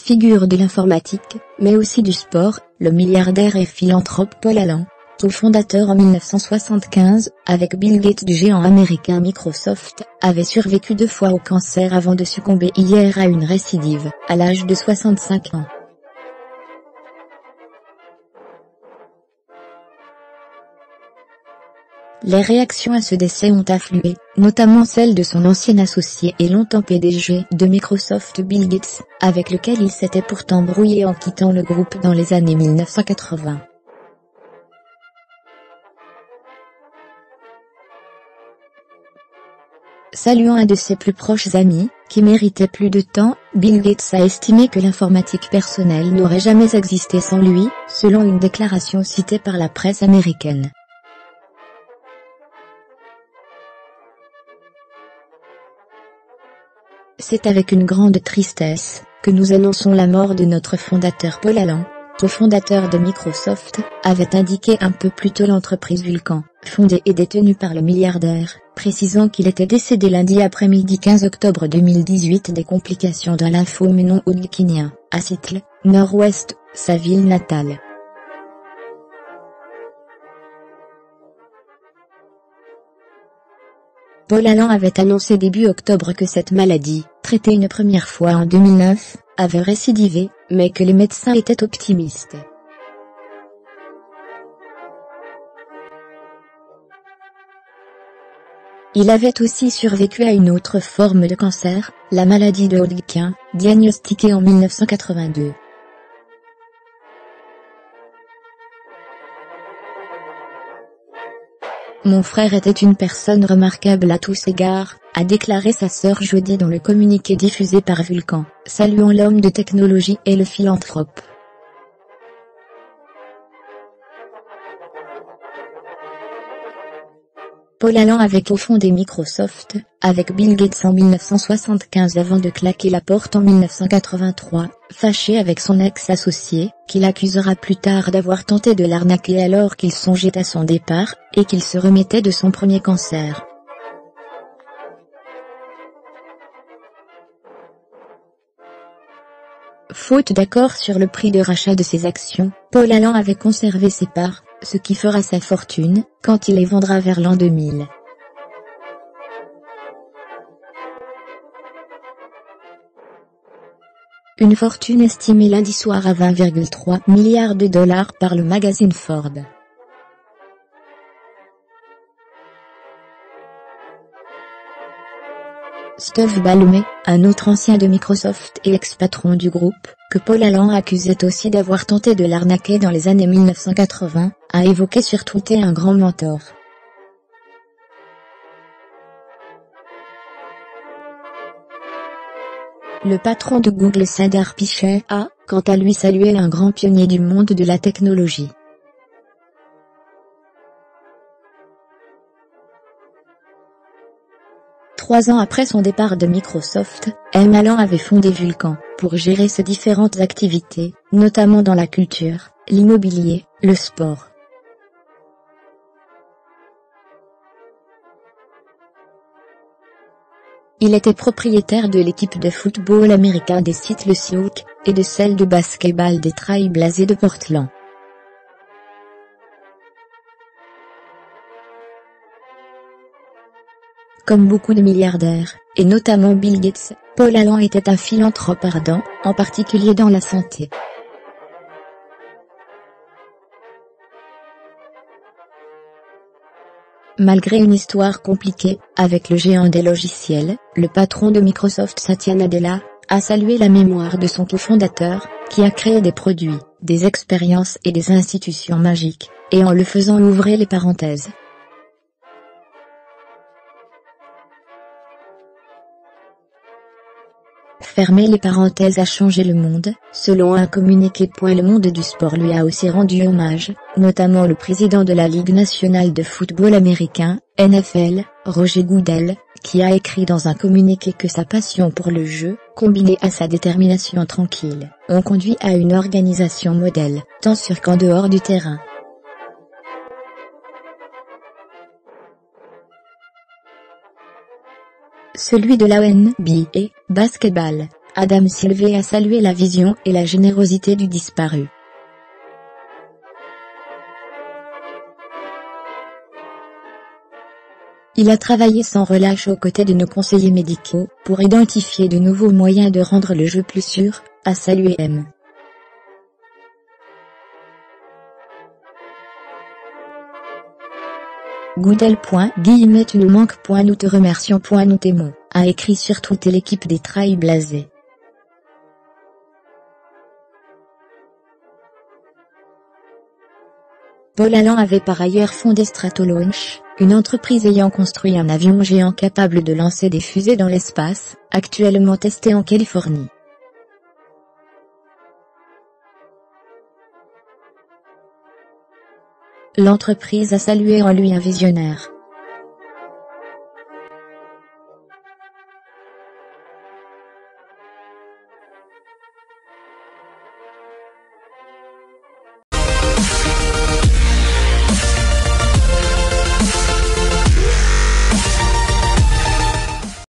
Figure de l'informatique, mais aussi du sport, le milliardaire et philanthrope Paul Allen, cofondateur en 1975, avec Bill Gates du géant américain Microsoft, avait survécu 2 fois au cancer avant de succomber hier à une récidive, à l'âge de 65 ans. Les réactions à ce décès ont afflué, notamment celle de son ancien associé et longtemps PDG de Microsoft Bill Gates, avec lequel il s'était pourtant brouillé en quittant le groupe dans les années 1980. Saluant un de ses plus proches amis, qui méritait plus de temps, Bill Gates a estimé que l'informatique personnelle n'aurait jamais existé sans lui, selon une déclaration citée par la presse américaine. C'est avec une grande tristesse que nous annonçons la mort de notre fondateur Paul Allen, cofondateur de Microsoft, avait indiqué un peu plus tôt l'entreprise Vulcan, fondée et détenue par le milliardaire, précisant qu'il était décédé lundi après-midi 15 octobre 2018 des complications d'un lymphome non hodgkinien, à Seattle, nord-ouest, sa ville natale. Paul Allen avait annoncé début octobre que cette maladie, traitée une première fois en 2009, avait récidivé, mais que les médecins étaient optimistes. Il avait aussi survécu à une autre forme de cancer, la maladie de Hodgkin, diagnostiquée en 1982. Mon frère était une personne remarquable à tous égards, a déclaré sa sœur jeudi dans le communiqué diffusé par Vulcan, saluant l'homme de technologie et le philanthrope. Paul Allen avait cofondé Microsoft, avec Bill Gates en 1975 avant de claquer la porte en 1983, fâché avec son ex-associé, qui l'accusera plus tard d'avoir tenté de l'arnaquer alors qu'il songeait à son départ, et qu'il se remettait de son premier cancer. Faute d'accord sur le prix de rachat de ses actions, Paul Allen avait conservé ses parts, ce qui fera sa fortune, quand il les vendra vers l'an 2000. Une fortune estimée lundi soir à 20,3 milliards de dollars par le magazine Forbes. Steve Ballmer, un autre ancien de Microsoft et ex-patron du groupe, que Paul Allen accusait aussi d'avoir tenté de l'arnaquer dans les années 1980, a évoqué sur Twitter un grand mentor. Le patron de Google Sundar Pichai a, quant à lui, salué un grand pionnier du monde de la technologie. Trois ans après son départ de Microsoft, Allen avait fondé Vulcan, pour gérer ses différentes activités, notamment dans la culture, l'immobilier, le sport. Il était propriétaire de l'équipe de football américain des Seattle Seahawks, et de celle de basketball des Trail Blazers de Portland. Comme beaucoup de milliardaires, et notamment Bill Gates, Paul Allen était un philanthrope ardent, en particulier dans la santé. Malgré une histoire compliquée, avec le géant des logiciels, le patron de Microsoft Satya Nadella, a salué la mémoire de son cofondateur, qui a créé des produits, des expériences et des institutions magiques, et en le faisant ouvrir les parenthèses. Fermer les parenthèses a changé le monde, selon un communiqué. Le monde du sport lui a aussi rendu hommage, notamment le président de la Ligue nationale de football américain, NFL, Roger Goodell, qui a écrit dans un communiqué que sa passion pour le jeu, combinée à sa détermination tranquille, ont conduit à une organisation modèle, tant sur qu'en dehors du terrain. Celui de la NBA, basketball, Adam Silver a salué la vision et la générosité du disparu. Il a travaillé sans relâche aux côtés de nos conseillers médicaux, pour identifier de nouveaux moyens de rendre le jeu plus sûr, a salué M. Goodell. Tu nous manques. Nous te remercions. Nous t'aimons, a écrit sur Twitter l'équipe des Trail Blazers. Paul Allen avait par ailleurs fondé Stratolaunch, une entreprise ayant construit un avion géant capable de lancer des fusées dans l'espace, actuellement testé en Californie. L'entreprise a salué en lui un visionnaire.